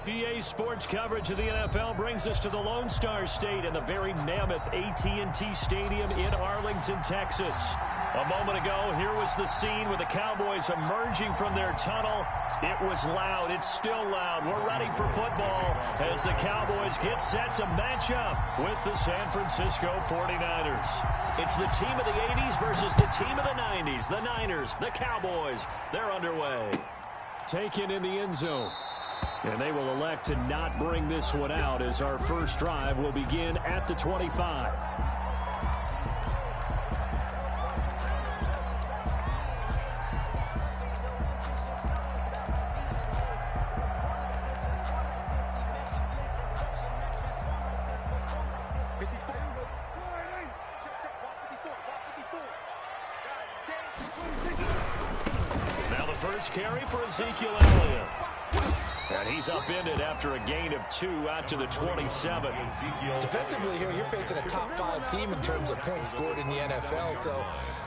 EA Sports coverage of the NFL brings us to the Lone Star State and the very mammoth AT&T Stadium in Arlington, Texas. A moment ago, here was the scene with the Cowboys emerging from their tunnel. It was loud. It's still loud. We're ready for football as the Cowboys get set to match up with the San Francisco 49ers. It's the team of the 80s versus the team of the 90s. The Niners, the Cowboys, they're underway. Taken in the end zone. And they will elect to not bring this one out as our first drive will begin at the 25. Now the first carry for Ezekiel Elliott. And he's upended after a gain of 2 out to the 27. Defensively here, you're facing a top-5 team in terms of points scored in the NFL. So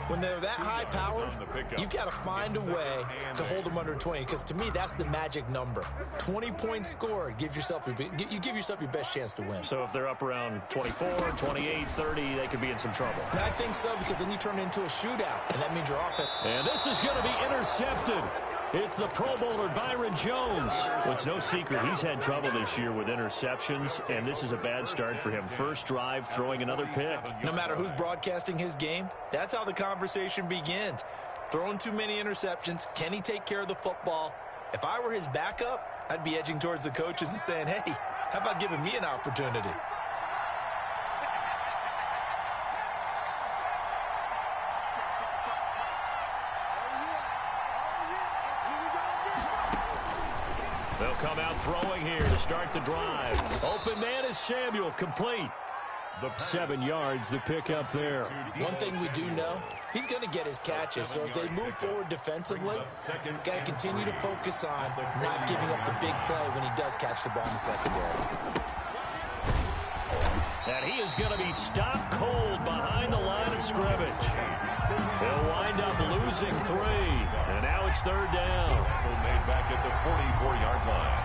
when they're that high-powered, you've got to find a way to hold them under 20. Because to me, that's the magic number. 20 points scored, you give yourself your best chance to win. So if they're up around 24, 28, 30, they could be in some trouble. I think so, because then you turn it into a shootout, and that means your offense. And this is going to be intercepted. It's the Pro Bowler Byron Jones. Well, it's no secret he's had trouble this year with interceptions, and this is a bad start for him. First drive, throwing another pick. No matter who's broadcasting his game, that's how the conversation begins. Throwing too many interceptions. Can he take care of the football? If I were his backup, I'd be edging towards the coaches and saying, hey, how about giving me an opportunity? They'll come out throwing here to start the drive. Open man is Samuel, complete. 7 yards, the pickup there. One thing we do know, he's going to get his catches. So as they move forward defensively, got to continue to focus on not giving up the big play when he does catch the ball in the secondary. And he is going to be stopped cold behind the line of scrimmage. He'll wind up losing 3. And now it's third down. Made back at the 44-yard line.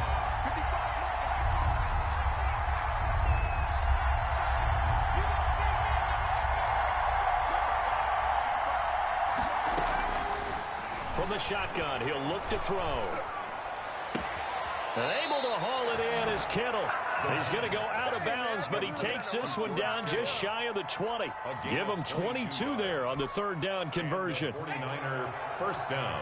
From the shotgun, he'll look to throw. And able to haul it in is Kittle. He's going to go out of bounds, but he takes this one down just shy of the 20. Give him 22 there on the third down conversion. 49er first down.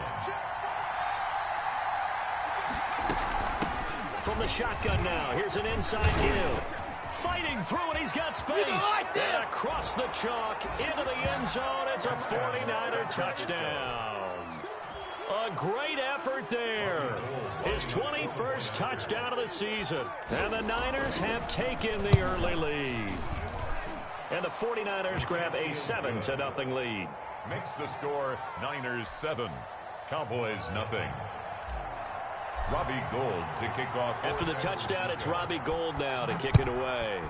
From the shotgun now, here's an inside give. Fighting through, and he's got space. And across the chalk, into the end zone, it's a 49er touchdown. A great effort there. His 21st touchdown of the season. And the Niners have taken the early lead. And the 49ers grab a 7-0 lead. Makes the score Niners 7, Cowboys nothing. Robbie Gould to kick off. After the touchdown, it's Robbie Gould now to kick it away.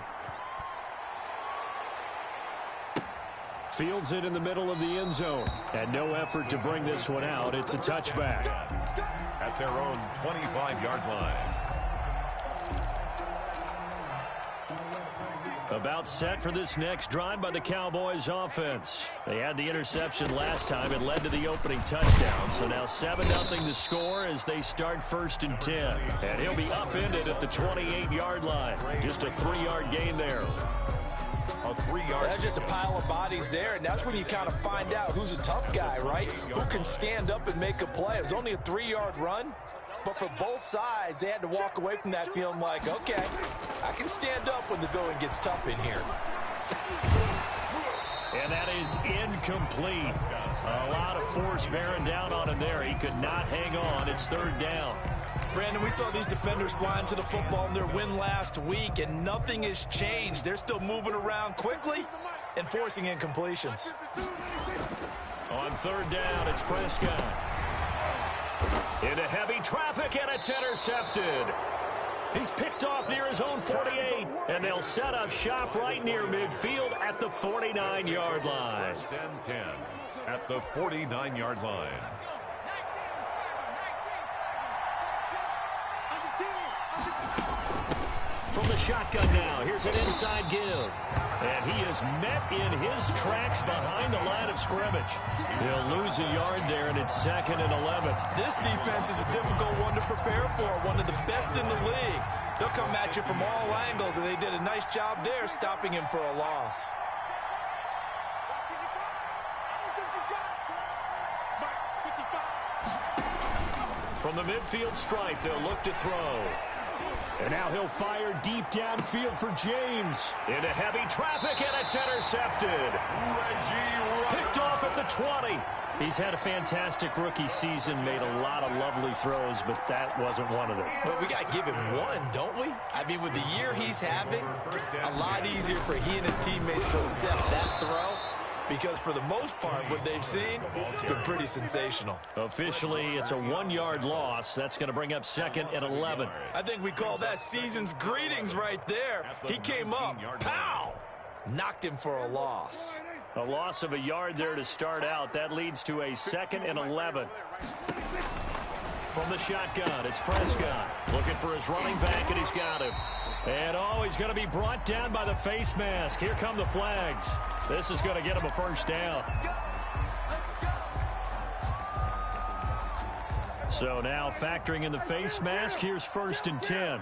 Fields it in the middle of the end zone. And no effort to bring this one out. It's a touchback. At their own 25-yard line. About set for this next drive by the Cowboys offense. They had the interception last time. It led to the opening touchdown. So now 7-0 to score as they start 1st and 10. And he'll be upended at the 28-yard line. Just a 3-yard gain there. A 3-yard. That's just a pile of bodies there, and that's when you kind of find out who's a tough guy, right? Who can stand up and make a play. It was only a 3-yard run, but for both sides, they had to walk away from that feeling like, okay, I can stand up when the going gets tough in here. And that is incomplete. A lot of force bearing down on him there. He could not hang on. It's third down. Brandon, we saw these defenders flying to the football in their win last week, and nothing has changed. They're still moving around quickly and forcing incompletions. On third down, it's Prescott. Into heavy traffic, and it's intercepted. He's picked off near his own 48, and they'll set up shop right near midfield at the 49-yard line. First and 10 at the 49-yard line. from the shotgun now. Here's an inside give. And he is met in his tracks behind the line of scrimmage. He'll lose a yard there, and it's 2nd and 11. This defense is a difficult one to prepare for, one of the best in the league. They'll come at you from all angles, and they did a nice job there stopping him for a loss. From the midfield stripe, they'll look to throw. And now he'll fire deep downfield for James. Into heavy traffic, and it's intercepted. Picked off at the 20. He's had a fantastic rookie season, made a lot of lovely throws, but that wasn't one of them. Well, we got to give him one, don't we? I mean, with the year he's having, a lot easier for he and his teammates to accept that throw. Because for the most part, what they've seen, it's been pretty sensational. Officially, it's a 1-yard loss. That's going to bring up 2nd and 11. I think we call that season's greetings right there. He came up, pow! Knocked him for a loss. A loss of a yard there to start out. That leads to a 2nd and 11. From the shotgun, it's Prescott. Looking for his running back, and he's got him. And, he's going to be brought down by the face mask. Here come the flags. This is going to get him a first down. So now factoring in the face mask, here's 1st and 10.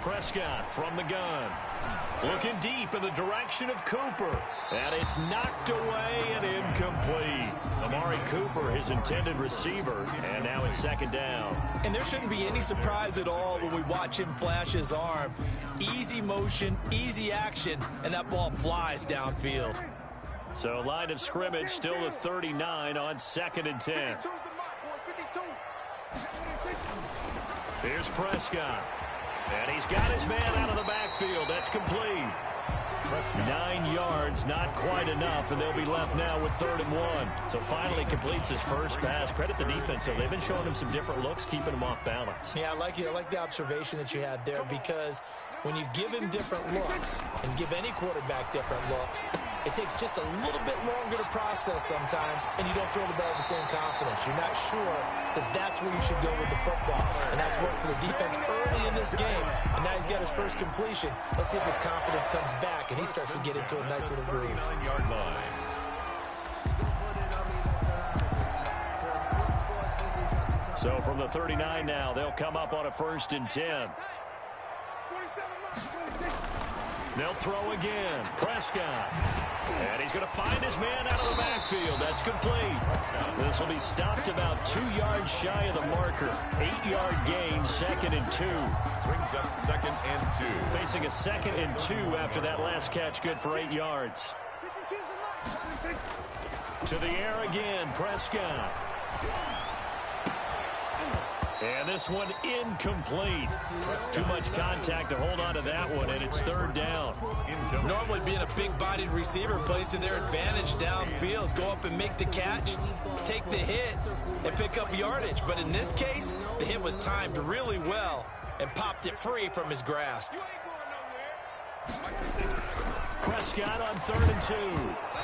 Prescott from the gun. Looking deep in the direction of Cooper. And it's knocked away and incomplete. Amari Cooper, his intended receiver, and now it's 2nd down. And there shouldn't be any surprise at all when we watch him flash his arm. Easy motion, easy action, and that ball flies downfield. So line of scrimmage still the 39 on 2nd and 10. Here's Prescott. And he's got his man out of the backfield. That's complete. 9 yards, not quite enough, and they'll be left now with 3rd and 1. So finally completes his first pass. Credit the defense, though. They've been showing him some different looks, keeping him off balance. Yeah, I like it. I like the observation that you had there, because when you give him different looks and give any quarterback different looks, it takes just a little bit longer to process sometimes, and you don't throw the ball with the same confidence. You're not sure that that's where you should go with the football, and that's worked for the defense early in this game, and now he's got his first completion. Let's see if his confidence comes back, and he starts to get into a nice little groove. 39-yard line. So from the 39 now, they'll come up on a 1st and 10. They'll throw again. Prescott. And he's going to find his man out of the backfield. That's complete. This will be stopped about 2 yards shy of the marker. 8-yard gain, 2nd and 2. Brings up 2nd and 2. Facing a 2nd and 2 after that last catch, good for 8 yards. To the air again, Prescott. And this one incomplete. Too much contact to hold on to that one, and it's 3rd down. Normally being a big-bodied receiver plays to their advantage downfield. Go up and make the catch, take the hit, and pick up yardage. But in this case, the hit was timed really well and popped it free from his grasp. Prescott on 3rd and 2.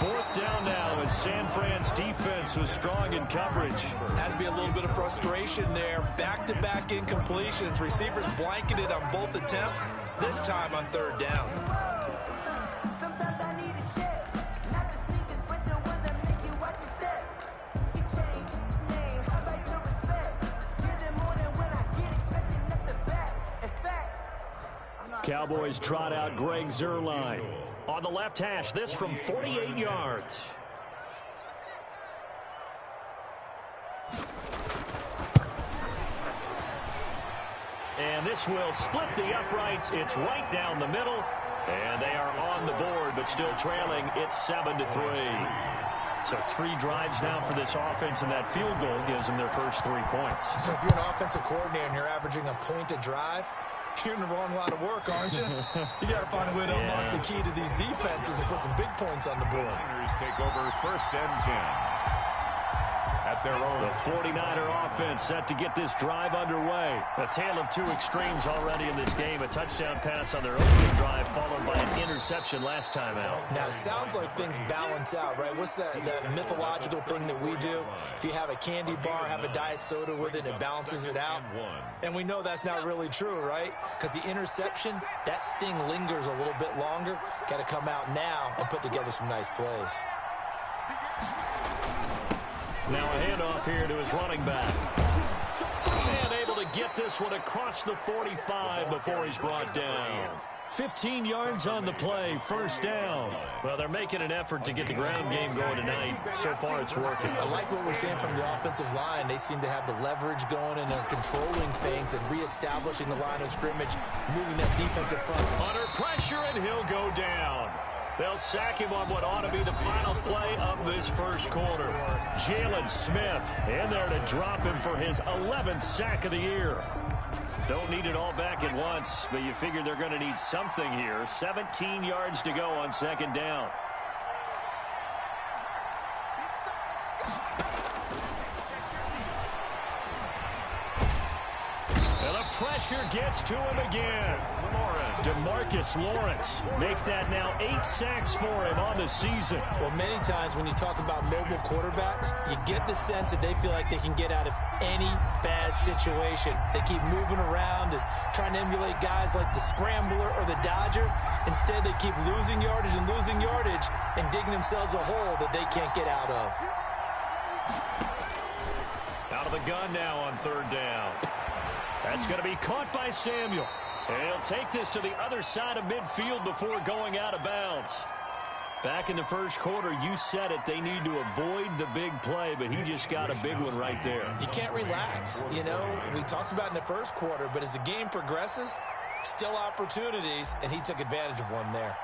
4th down now as San Fran's defense was strong in coverage. Has to be a little bit of frustration there. Back-to-back incompletions. Receivers blanketed on both attempts, this time on 3rd down. Cowboys trot out Greg Zuerlein. On the left hash, this from 48 yards. And this will split the uprights. It's right down the middle. And they are on the board, but still trailing. It's 7-3. So 3 drives now for this offense, and that field goal gives them their first 3 points. So if you're an offensive coordinator and you're averaging a point a drive, you're in the wrong line of work, aren't you? You got to find a way to unlock the key to these defenses and put some big points on the board. Niners take over 1st and 10. At their own. The 49er offense set to get this drive underway. A tale of 2 extremes already in this game. A touchdown pass on their opening drive, followed by an interception. interception last time out. Now, it sounds like things balance out, right? What's that mythological thing that we do? If you have a candy bar, have a diet soda with it, it balances it out. And we know that's not really true, right? Because the interception, that sting lingers a little bit longer. Got to come out now and put together some nice plays. Now a handoff here to his running back. And able to get this one across the 45 before he's brought down. 15 yards on the play, first down. Well, they're making an effort to get the ground game going tonight. So far, it's working. I like what we're seeing from the offensive line. They seem to have the leverage going, and they're controlling things and reestablishing the line of scrimmage, moving that defensive front. Under pressure, and he'll go down. They'll sack him on what ought to be the final play of this first quarter. Jalen Smith in there to drop him for his 11th sack of the year. Don't need it all back at once, but you figure they're going to need something here. 17 yards to go on second down. And the pressure gets to him again. DeMarcus Lawrence make that now 8 sacks for him on the season. Well, many times when you talk about mobile quarterbacks, you get the sense that they feel like they can get out of any bad situation. They keep moving around and trying to emulate guys like the Scrambler or the Dodger. Instead, they keep losing yardage and digging themselves a hole that they can't get out of. Out of the gun now on third down. That's going to be caught by Samuel. And he'll take this to the other side of midfield before going out of bounds. Back in the first quarter, you said it, they need to avoid the big play, but he just got a big one right there. You can't relax. You know, we talked about in the first quarter, but as the game progresses, still opportunities, and he took advantage of one there.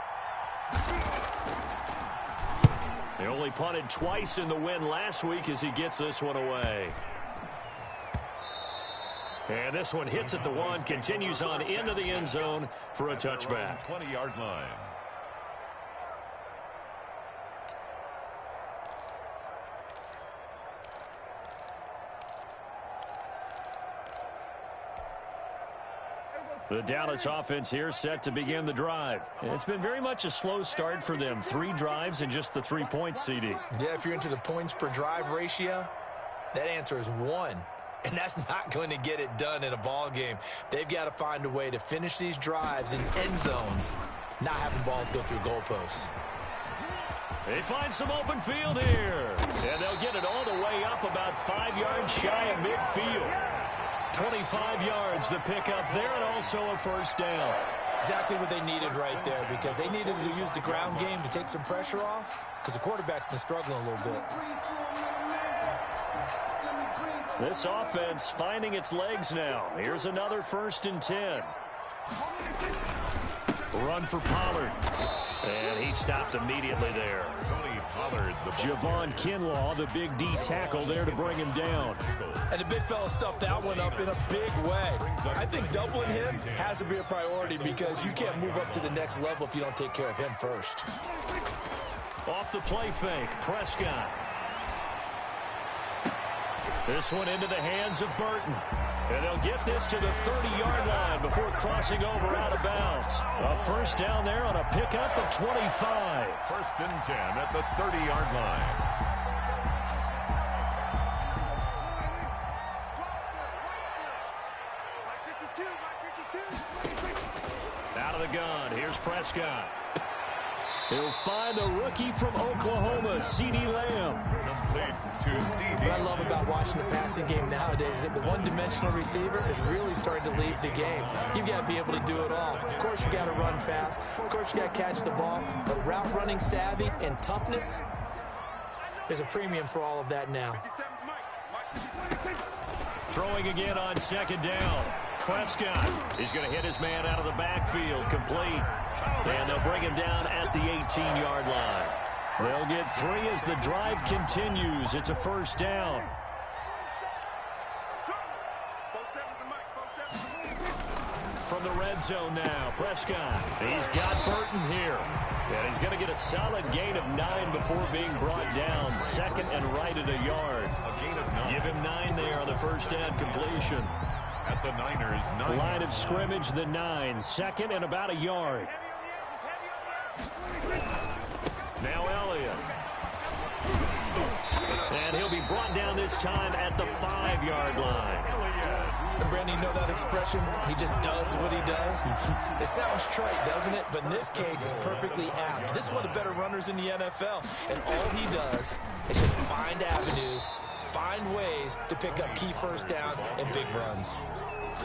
They only punted twice in the win last week as he gets this one away. And this one hits at the one, continues on into the end zone for a touchback. 20-yard line. The Dallas offense here set to begin the drive. It's been very much a slow start for them. 3 drives and just the 3 points, CD. Yeah, if you're into the points per drive ratio, that answer is 1. And that's not going to get it done in a ball game. They've got to find a way to finish these drives in end zones, not having balls go through goalposts. They find some open field here. And they'll get it all the way up about 5 yards shy of midfield. 25 yards the pickup there, and also a first down. Exactly what they needed right there, because they needed to use the ground game to take some pressure off, because the quarterback's been struggling a little bit. This offense finding its legs now. Here's another 1st and 10. Run for Pollard. And he stopped immediately there. Tony Pollard. Javon Kinlaw, the big D tackle there to bring him down. And the big fella stuffed that one up in a big way. I think doubling him has to be a priority, because you can't move up to the next level if you don't take care of him first. Off the play fake, Prescott. This one into the hands of Burton. And they'll get this to the 30-yard line before crossing over out of bounds. A first down there on a pickup at 25. 1st and 10 at the 30-yard line. Out of the gun, here's Prescott. He'll find the rookie from Oklahoma, CeeDee Lamb. Complete to CD. What I love about watching the passing game nowadays is that the one-dimensional receiver is really starting to leave the game. You've got to be able to do it all. Of course, you got to run fast. Of course, you got to catch the ball. But route running savvy and toughness, there's a premium for all of that now. Throwing again on second down. Prescott. He's going to hit his man out of the backfield, complete. And they'll bring him down at the 18-yard line. They'll get 3 as the drive continues. It's a first down. From the red zone now, Prescott. He's got Burton here. And he's going to get a solid gain of 9 before being brought down. 2nd and right at a yard. A gain of 9. Give him 9 there on the first down completion. At the Niners' 9. Line of scrimmage, the 9. 2nd and about a yard. Now Elliott. And he'll be brought down this time at the 5-yard line. And Brandon, you know that expression? He just does what he does. It sounds trite, doesn't it? But in this case, it's perfectly apt. This is one of the better runners in the NFL. And all he does is just find avenues, find ways to pick up key first downs and big runs.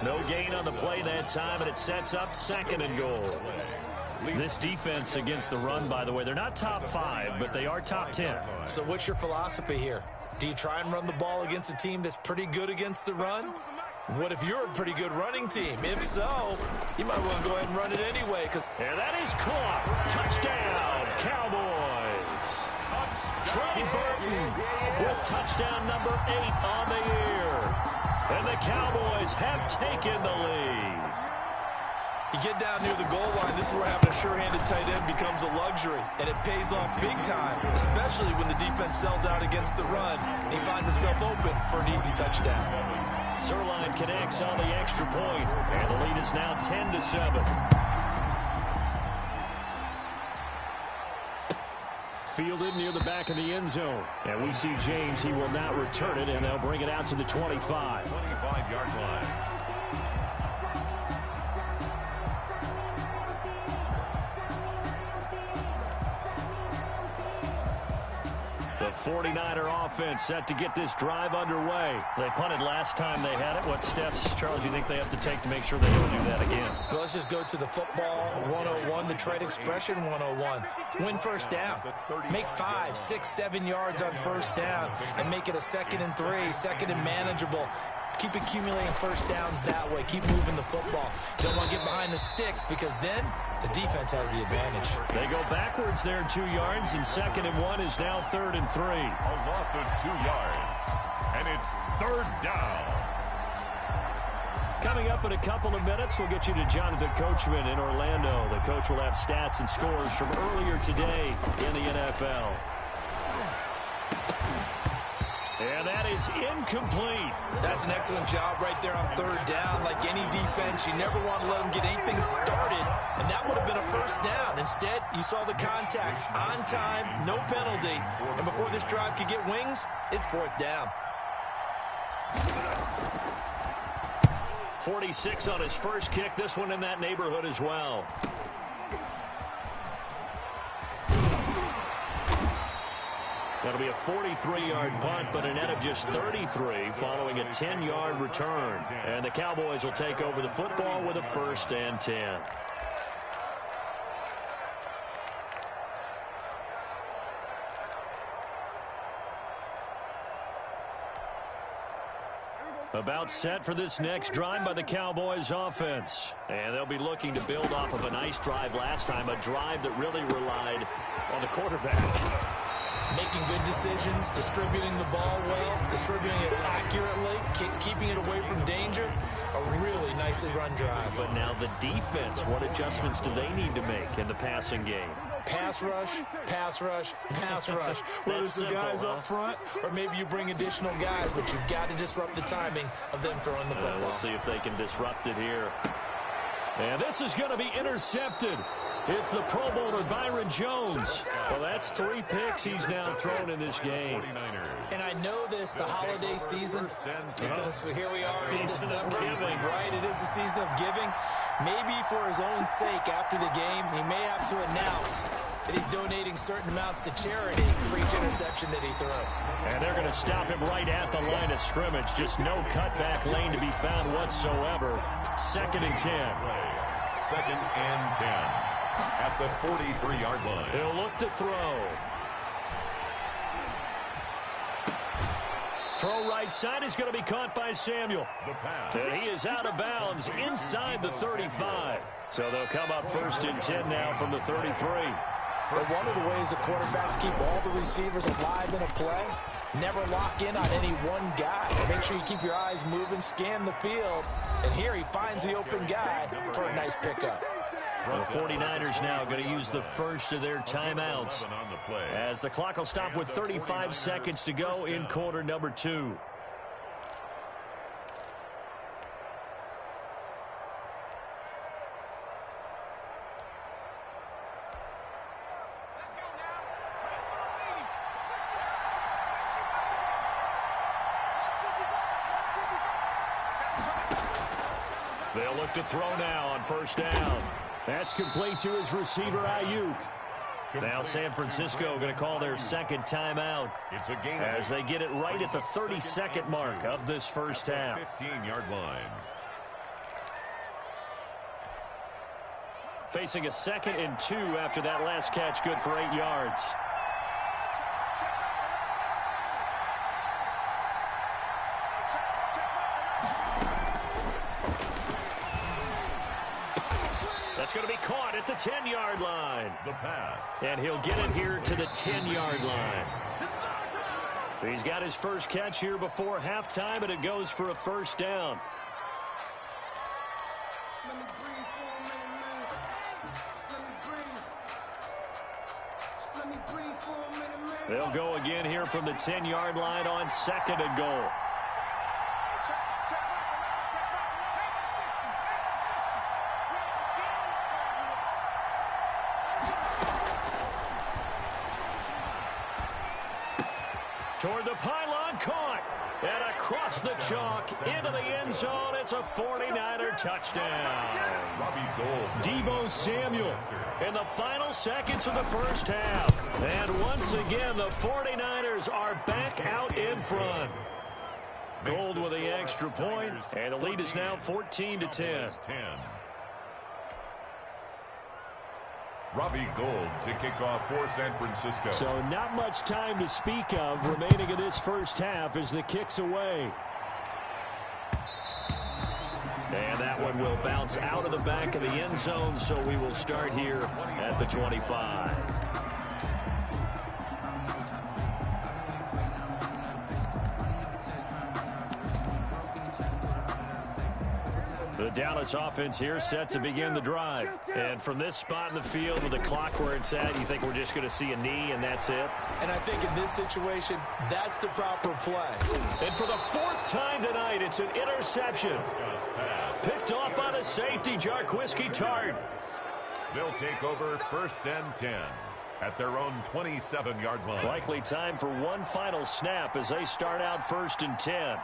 No gain on the play that time, and it sets up 2nd and goal. This defense against the run, by the way, they're not top 5, but they are top 10. So what's your philosophy here? Do you try and run the ball against a team that's pretty good against the run? What if you're a pretty good running team? If so, you might want to go ahead and run it anyway. And that is caught. Touchdown, Cowboys. Trey Burton with touchdown number 8 on the year. And the Cowboys have taken the lead. You get down near the goal line, this is where having a sure-handed tight end becomes a luxury, and it pays off big time, especially when the defense sells out against the run, and he finds himself open for an easy touchdown. Zerline connects on the extra point, and the lead is now 10-7. Fielded near the back of the end zone, and we see James. He will not return it, and they'll bring it out to the 25. 25-yard line. The 49er offense set to get this drive underway. They punted last time they had it. What steps, Charles, you think they have to take to make sure they don't do that again? Well, let's just go to the football 101, the trade expression 101. Win first down. Make 5, 6, 7 yards on first down and make it a 2nd and 3, 2nd and manageable. Keep accumulating first downs that way. Keep moving the football. You don't want to get behind the sticks because then the defense has the advantage. They go backwards there 2 yards, and 2nd and 1 is now 3rd and 3. A loss of 2 yards, and it's 3rd down. Coming up in a couple of minutes, we'll get you to Jonathan Coachman in Orlando. The coach will have stats and scores from earlier today in the NFL. And that is incomplete. That's an excellent job right there on 3rd down. Like any defense, you never want to let them get anything started, and that would have been a first down. Instead, you saw the contact on time, no penalty, and before this drive could get wings, it's 4th down. 46 on his first kick. This one in that neighborhood as well. That'll be a 43-yard punt, but a net of just 33 following a 10-yard return. And the Cowboys will take over the football with a 1st and 10. About set for this next drive by the Cowboys offense. And they'll be looking to build off of a nice drive last time, a drive that really relied on the quarterback. Making good decisions, distributing the ball well, distributing it accurately, keeping it away from danger. A really nicely run drive. But now the defense, what adjustments do they need to make in the passing game? Pass rush, pass rush, pass rush. Whether it's the guys up front or maybe you bring additional guys, but you've got to disrupt the timing of them throwing the football. We'll see if they can disrupt it here. And this is going to be intercepted. It's the Pro Bowler Byron Jones. Well, that's 3 picks he's now thrown in this game. And I know this, the holiday season, because here we are in December. Right, it is the season of giving. Maybe for his own sake after the game, he may have to announce that he's donating certain amounts to charity for each interception that he threw. And they're going to stop him right at the line of scrimmage. Just no cutback lane to be found whatsoever. 2nd and 10. 2nd and 10. At the 43-yard line. He'll look to throw. Throw right side is going to be caught by Samuel. And he is out of bounds inside the 35. So they'll come up 1st and 10 now from the 33. But one of the ways the quarterbacks keep all the receivers alive in a play, never lock in on any one guy. Make sure you keep your eyes moving, scan the field. And here he finds the open guy for a nice pickup. The 49ers now going to use the first of their timeouts as the clock will stop with 35 seconds to go in quarter number 2. They'll look to throw now on first down. That's complete to his receiver, Ayuk. Now San Francisco going to call their second timeout as they get it right at the 32nd mark of this first half. 15-yard line. Facing a 2nd and 2 after that last catch, good for 8 yards. That's going to be caught at the 10-yard line. The pass. And he'll get it here to the 10-yard line. He's got his first catch here before halftime, and it goes for a first down. They'll go again here from the 10-yard line on 2nd and goal. Toward the pylon, caught. And across the chalk, into the end zone. It's a 49er touchdown. Deebo Samuel in the final seconds of the first half. And once again, the 49ers are back out in front. Gold with the extra point, and the lead is now 14-10. Robbie Gould to kick off for San Francisco. So not much time to speak of remaining in this first half as the kick's away. And that one will bounce out of the back of the end zone, so we will start here at the 25. The Dallas offense here set to begin the drive. And from this spot in the field with the clock where it's at, you think we're just going to see a knee and that's it? And I think in this situation, that's the proper play. And for the 4th time tonight, it's an interception. Picked off by the safety, Jarquiski Tart. They'll take over 1st and 10 at their own 27-yard line. Likely time for one final snap as they start out 1st and 10.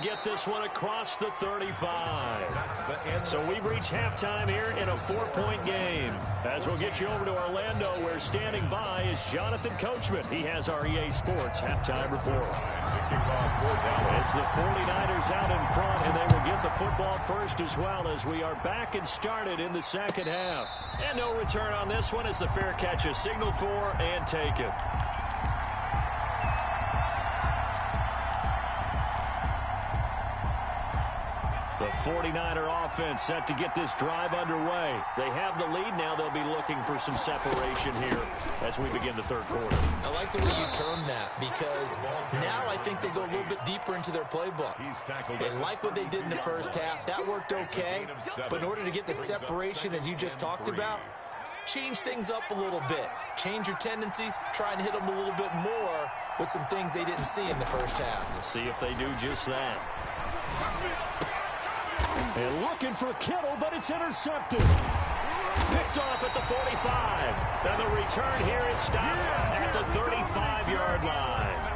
Get this one across the 35. So we've reached halftime here in a 4-point game. As we'll get you over to Orlando, where standing by is Jonathan Coachman. He has our EA Sports halftime report. It's the 49ers out in front, and they will get the football first as well as we are back and started in the second half. And no return on this one as the fair catch is signaled for and taken. The 49er offense set to get this drive underway. They have the lead now. They'll be looking for some separation here as we begin the third quarter. I like the way you term that because now I think they go a little bit deeper into their playbook. They like what they did in the first half. That worked okay. But in order to get the separation that you just talked about, change things up a little bit. Change your tendencies. Try and hit them a little bit more with some things they didn't see in the first half. We'll see if they do just that. And looking for Kittle, but it's intercepted. Picked off at the 45. Now the return here is stopped at the 35-yard line.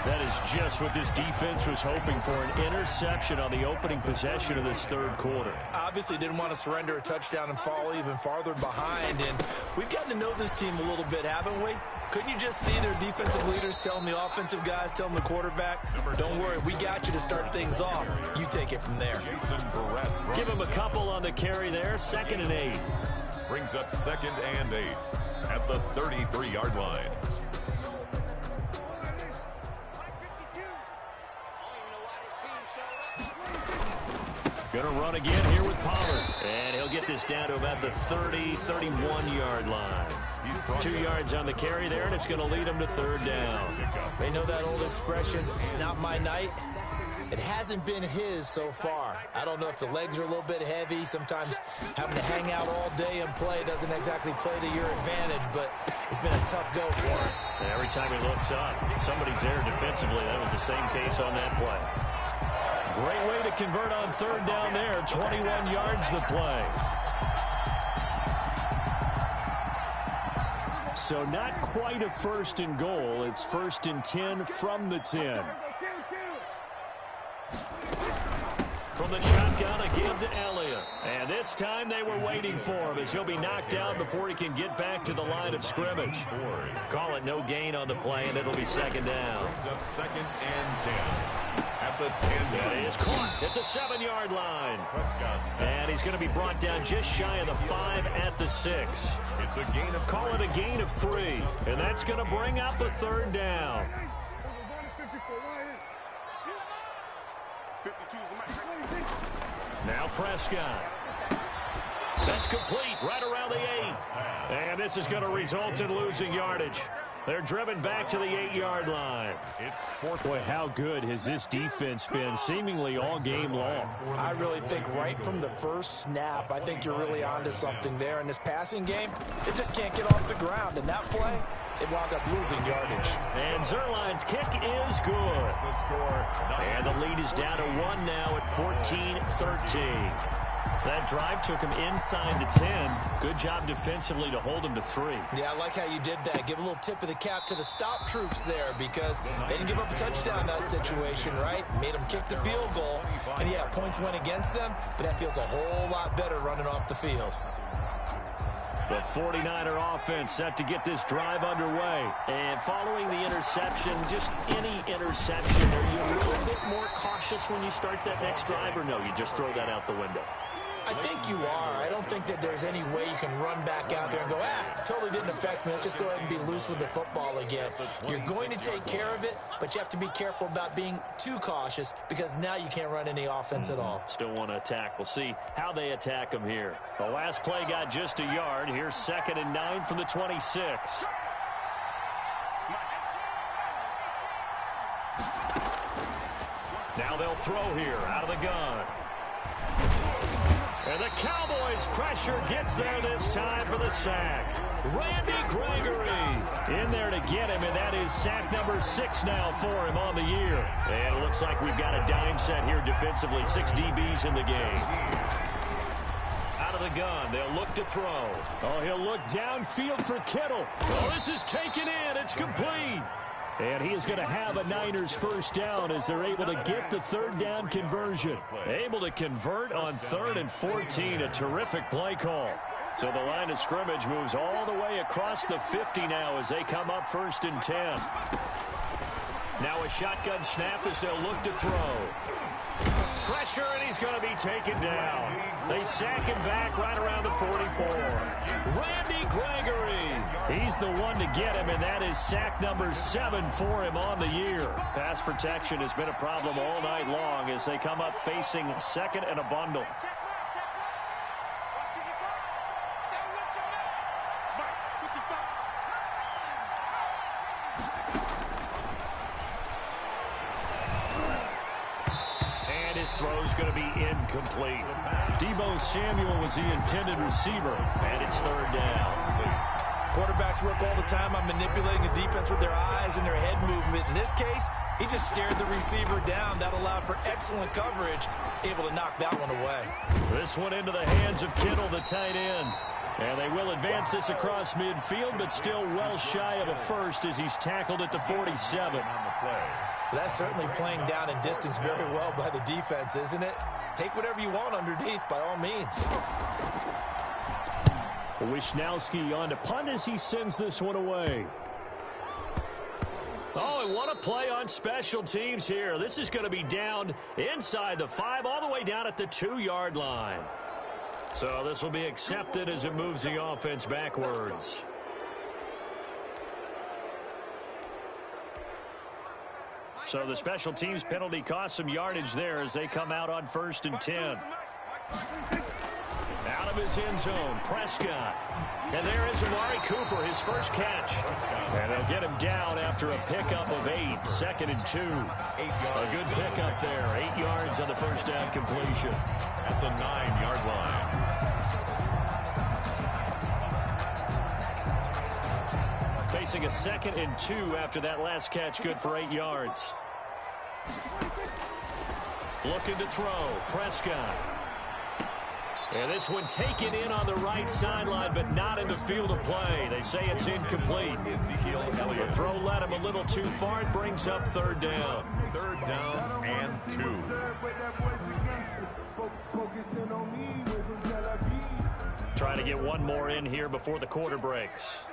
That is just what this defense was hoping for, an interception on the opening possession of this third quarter. Obviously didn't want to surrender a touchdown and fall even farther behind. And we've gotten to know this team a little bit, haven't we? Couldn't you just see their defensive leaders telling the offensive guys, telling the quarterback, don't worry, we got you to start things off. You take it from there. Give him a couple on the carry there, 2nd and 8. Brings up 2nd and 8 at the 33-yard line. Going to run again here with Pollard. And he'll get this down to about the 31-yard line. 2 yards on the carry there, and it's going to lead him to 3rd down. They know that old expression, it's not my night. It hasn't been his so far. I don't know if the legs are a little bit heavy. Sometimes having to hang out all day and play doesn't exactly play to your advantage, but it's been a tough go for him. And every time he looks up, somebody's there defensively. That was the same case on that play. Great way to convert on 3rd down there. 21 yards the play. so not quite a first and goal. It's 1st and 10 from the 10. From the shotgun, a give to Elliott. And this time they were waiting for him as he'll be knocked down before he can get back to the line of scrimmage. Call it no gain on the play, and it'll be 2nd down. Up 2nd and 10 at the 10. That is caught at the 7-yard line. And he's going to be brought down just shy of the 5 at the 6. It's a gain of Call it a gain of 3. And that's going to bring up a 3rd down. Now Prescott. That's complete right around the 8. And this is going to result in losing yardage. They're driven back to the 8-yard line. It's 4th. Boy, how good has this defense been seemingly all game long? I really think right from the first snap, I think you're really onto something there. In this passing game, it just can't get off the ground. And that play, it wound up losing yardage. And Zerline's kick is good. The score. And the lead is down to 1 now at 14-13. That drive took him inside the 10. Good job defensively to hold him to 3. Yeah, I like how you did that. Give a little tip of the cap to the stop troops there because they didn't give up a touchdown in that situation, right? Made them kick the field goal. And, yeah, points went against them, but that feels a whole lot better running off the field. The 49er offense set to get this drive underway. And following the interception, just any interception, are you a little bit more cautious when you start that next drive, or no, you just throw that out the window? I think you are. I don't think that there's any way you can run back out there and go, totally didn't affect me. Let's just go ahead and be loose with the football again. You're going to take care of it, but you have to be careful about being too cautious because now you can't run any offense at all. Still want to attack. We'll see how they attack them here. The last play got just a yard. Here's 2nd and 9 from the 26. Now they'll throw here out of the gun. And the Cowboys' pressure gets there this time for the sack. Randy Gregory in there to get him, and that is sack number 6 now for him on the year. And it looks like we've got a dime set here defensively. 6 DBs in the game. Out of the gun, they'll look to throw. Oh, he'll look downfield for Kittle. Oh, this is taken in. It's complete. And he is going to have a Niners first down as they're able to get the 3rd down conversion. Able to convert on 3rd and 14. A terrific play call. So the line of scrimmage moves all the way across the 50 now as they come up 1st and 10. Now a shotgun snap as they'll look to throw. Pressure, and he's going to be taken down. They sack him back right around the 44. Randy Gregory. He's the one to get him, and that is sack number 7 for him on the year. Pass protection has been a problem all night long as they come up facing 2nd and a bundle. His throw's going to be incomplete. Deebo Samuel was the intended receiver, and it's 3rd down. Quarterbacks work all the time on manipulating the defense with their eyes and their head movement. In this case, he just stared the receiver down. That allowed for excellent coverage, able to knock that one away. This one into the hands of Kittle, the tight end. And they will advance this across midfield, but still well shy of a first as he's tackled at the 47. That's certainly playing down in distance very well by the defense, isn't it? Take whatever you want underneath, by all means. Wisnowski on to punt as he sends this one away. Oh, and what a play on special teams here. This is going to be down inside the 5, all the way down at the 2-yard line. So this will be accepted as it moves the offense backwards. So the special teams penalty cost some yardage there as they come out on 1st and 10. Out of his end zone, Prescott. And there is Amari Cooper, his first catch. And they'll get him down after a pickup of 8, 2nd and 2. A good pickup there, 8 yards on the first down completion. At the 9-yard line. Facing a 2nd and 2 after that last catch, good for 8 yards. Looking to throw, Prescott. And this one taken in on the right sideline, but not in the field of play. They say it's incomplete. The throw led him a little too far. It brings up third down. Third down and 2. Trying to get one more in here before the quarter breaks.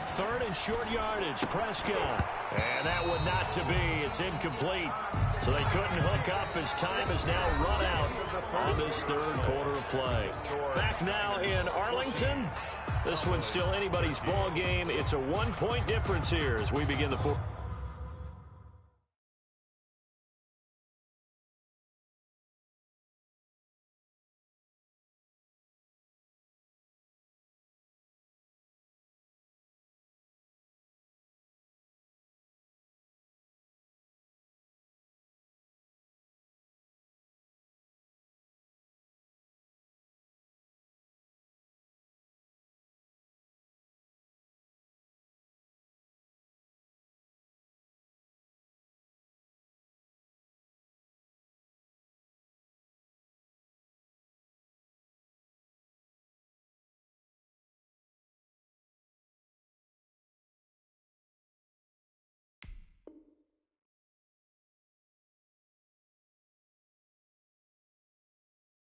Third and short yardage, Prescott. And that one not to be. It's incomplete. So they couldn't hook up as time is now run out on this third quarter of play. Back now in Arlington. This one's still anybody's ball game. It's a 1-point difference here as we begin the fourth.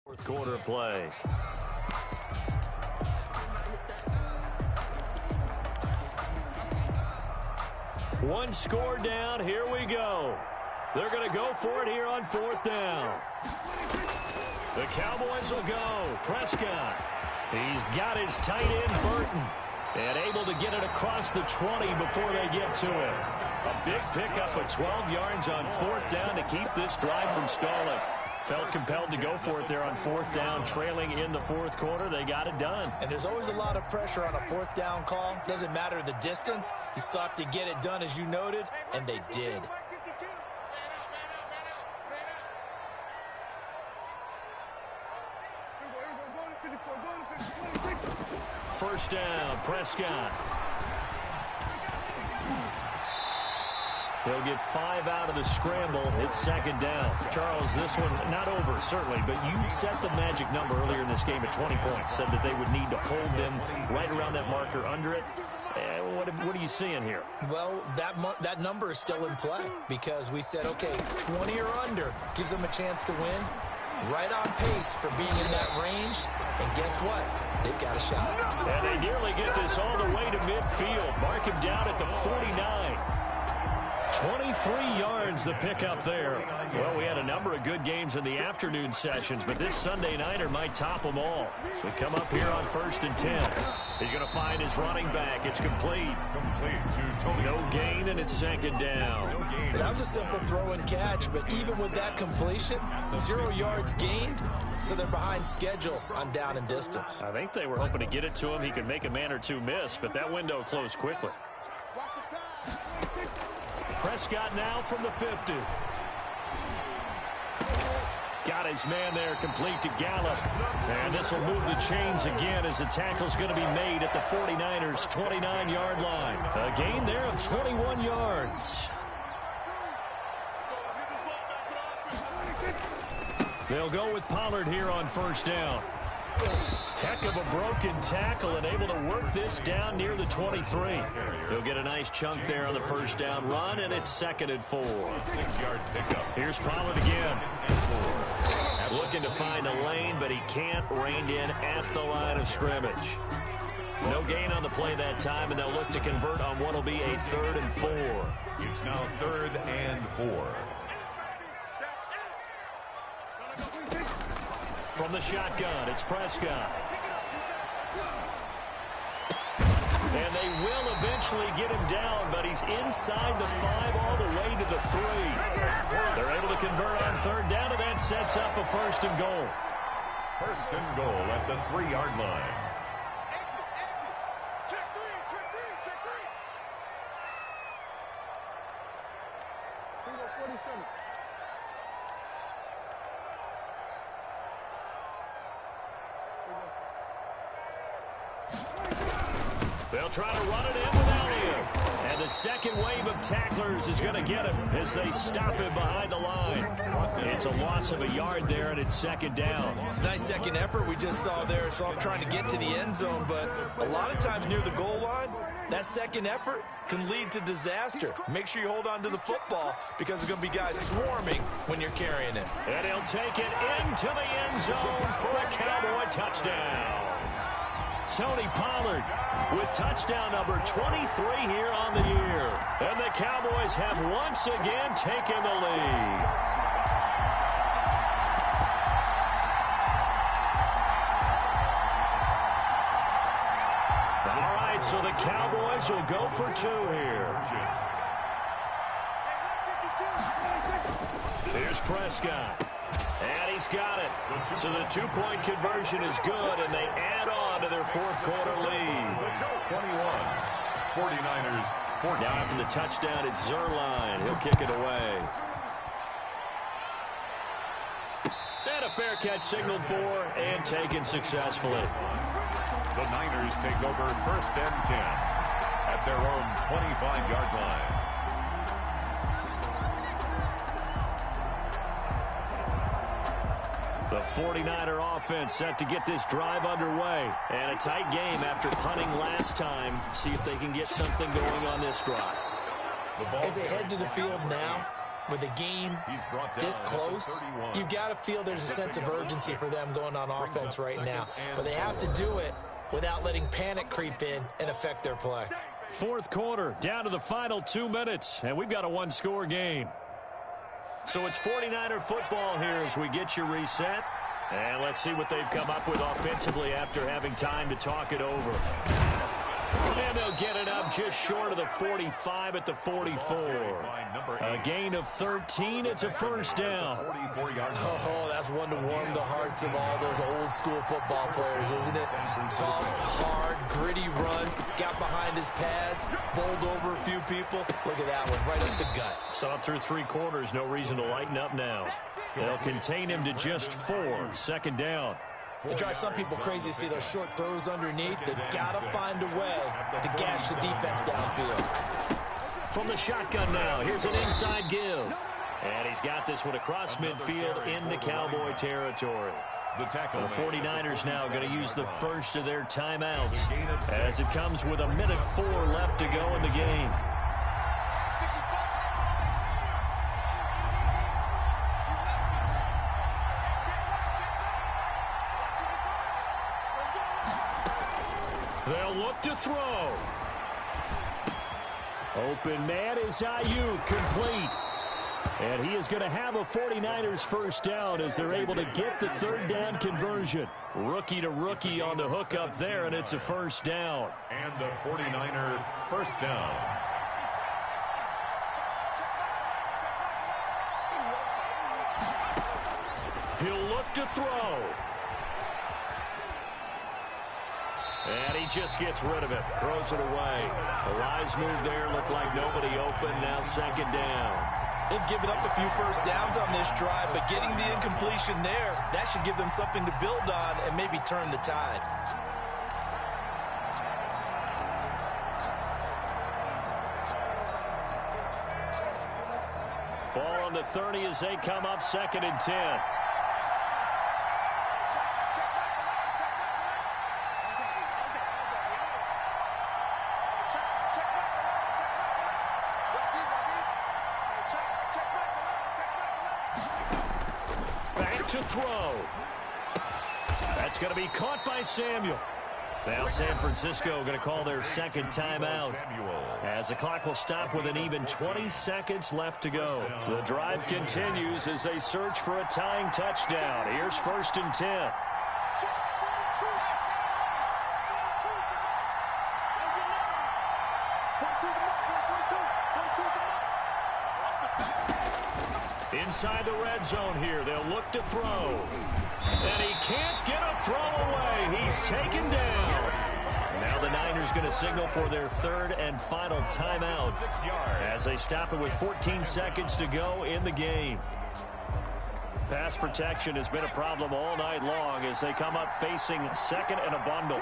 Fourth quarter of play. One score down. Here we go. They're going to go for it here on fourth down. The Cowboys will go. Prescott. He's got his tight end, Burton. And able to get it across the 20 before they get to it. A big pickup of 12 yards on fourth down to keep this drive from stalling. Felt compelled to go for it there on fourth down, trailing in the fourth quarter. They got it done. And there's always a lot of pressure on a fourth down call. Doesn't matter the distance. You stop to get it done, as you noted, and they did. First down, Prescott. He'll get 5 out of the scramble. It's second down. Charles, this one not over, certainly, but you set the magic number earlier in this game at 20 points. Said that they would need to hold them right around that marker under it. What are you seeing here? Well, that number is still in play because we said, okay, 20 or under gives them a chance to win. Right on pace for being in that range. And guess what? They've got a shot. And they nearly get this all the way to midfield. Mark him down at the 49. 23 yards the pickup there. Well, we had a number of good games in the afternoon sessions, but this Sunday nighter might top them all. We come up here on 1st and 10. He's going to find his running back. It's complete. No gain, and it's second down. That was a simple throw and catch, but even with that completion, 0 yards gained, so they're behind schedule on down and distance. I think they were hoping to get it to him. He could make a man or two miss, but that window closed quickly. Prescott now from the 50. Got his man there, complete to Gallup. And this will move the chains again as the tackle's going to be made at the 49ers' 29-yard line. A gain there of 21 yards. They'll go with Pollard here on first down. Heck of a broken tackle and able to work this down near the 23. He'll get a nice chunk there on the first down run, and it's 2nd and 4. 6-yard pickup. Here's Pollard again. Looking to find a lane, but he can't. Reined in at the line of scrimmage. No gain on the play that time, and they'll look to convert on what will be a 3rd and 4. It's now 3rd and 4. From the shotgun, it's Prescott. And they will eventually get him down, but he's inside the 5 all the way to the 3. They're able to convert on 3rd down, and that sets up a 1st and goal. 1st and goal at the 3-yard line. They'll try to run it in without him. And the second wave of tacklers is going to get him as they stop him behind the line. It's a loss of a yard there, and it's second down. It's a nice second effort we just saw there. So I'm trying to get to the end zone, but a lot of times near the goal line, that second effort can lead to disaster. Make sure you hold on to the football because there's going to be guys swarming when you're carrying it. And he'll take it into the end zone for a Cowboy touchdown. Tony Pollard with touchdown number 23 here on the year. And the Cowboys have once again taken the lead. All right, so the Cowboys will go for two here. Here's Prescott. And he's got it. So the two-point conversion is good, and they add on to their fourth-quarter lead. 49ers 14. Now after the touchdown, it's Zuerlein. He'll kick it away. And a fair catch signaled for and taken successfully. The Niners take over 1st and 10 at their own 25-yard line. The 49er offense set to get this drive underway. And a tight game after punting last time. See if they can get something going on this drive. As they head to the field now, with the game this close, you've got to feel there's a sense of urgency for them going on offense right now. But they have to do it without letting panic creep in and affect their play. Fourth quarter, down to the final 2 minutes, and we've got a one-score game. So it's 49er football here as we get you reset. And let's see what they've come up with offensively after having time to talk it over. And they'll get it up just short of the 45 at the 44. A gain of 13. It's a first down. Oh, that's one to warm the hearts of all those old-school football players, isn't it? Tough, hard, gritty run. Got behind his pads, bowled over a few people. Look at that one, right up the gut. So up through 3 quarters, no reason to lighten up now. They'll contain him to just 4. Second down. It drives some people crazy to see those short throws underneath. They've got to find a way to gash the defense downfield. From the shotgun now, here's an inside give. And he's got this one across midfield into Cowboy territory. The 49ers now going to use the first of their timeouts as it comes with 1:04 left to go in the game. They'll look to throw. Open man is Ayuk, complete. And he is going to have a 49ers first down as they're able to get the third down conversion. Rookie to rookie on the hook up there, and it's a first down. And the 49er first down. He'll look to throw. And he just gets rid of it. Throws it away. A wise move there. Looked like nobody open. Now second down. They've given up a few first downs on this drive, but getting the incompletion there, that should give them something to build on and maybe turn the tide. Ball on the 30 as they come up 2nd and 10. To throw. That's going to be caught by Samuel. Now San Francisco going to call their second timeout as the clock will stop with an even 20 seconds left to go. The drive continues as they search for a tying touchdown. Here's 1st and 10. Inside the red zone here, they'll look to throw. And he can't get a throw away. He's taken down. Now the Niners going to signal for their third and final timeout as they stop it with 14 seconds to go in the game. Pass protection has been a problem all night long as they come up facing second and a bundle.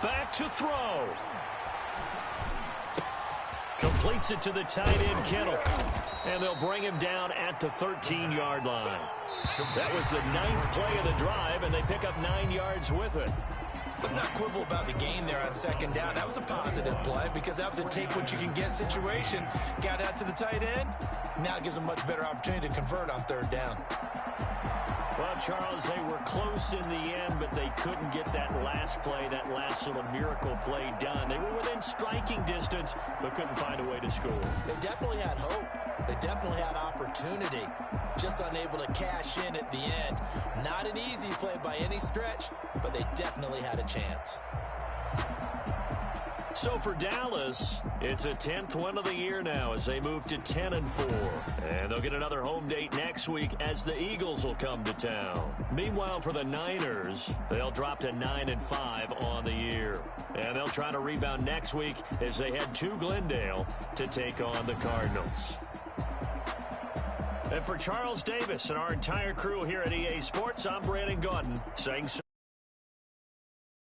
Back to throw. Completes it to the tight end, Kittle. And they'll bring him down at the 13-yard line. That was the 9th play of the drive, and they pick up 9 yards with it. Let's not quibble about the gain there on second down. That was a positive play because that was a take-what-you-can-get situation. Got out to the tight end. Now it gives them a much better opportunity to convert on third down. Well, Charles, they were close in the end, but they couldn't get that last play, that last little miracle play done. They were within striking distance, but couldn't find a way to score. They definitely had hope. They definitely had opportunity. Just unable to cash in at the end. Not an easy play by any stretch, but they definitely had a chance. So for Dallas, it's a 10th win of the year now as they move to 10-4. And they'll get another home date next week as the Eagles will come to town. Meanwhile, for the Niners, they'll drop to 9-5 on the year. And they'll try to rebound next week as they head to Glendale to take on the Cardinals. And for Charles Davis and our entire crew here at EA Sports, I'm Brandon Gaudin saying so.